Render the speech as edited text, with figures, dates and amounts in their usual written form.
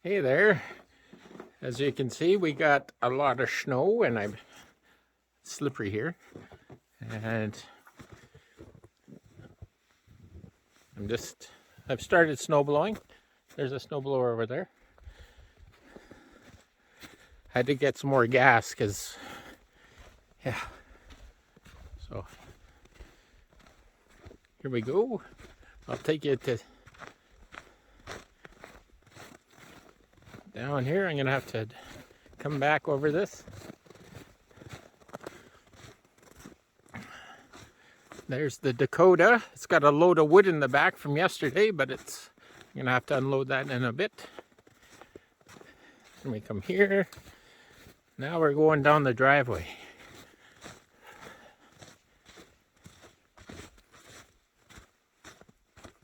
Hey there. As you can see, we got a lot of snow and I'm slippery here. And I've started snow blowing. There's a snow blower over there. I had to get some more gas because, yeah. So, here we go. I'll take you to down here. I'm going to have to come back over this. There's the Dakota. It's got a load of wood in the back from yesterday, but I'm going to have to unload that in a bit. And we come here. Now we're going down the driveway.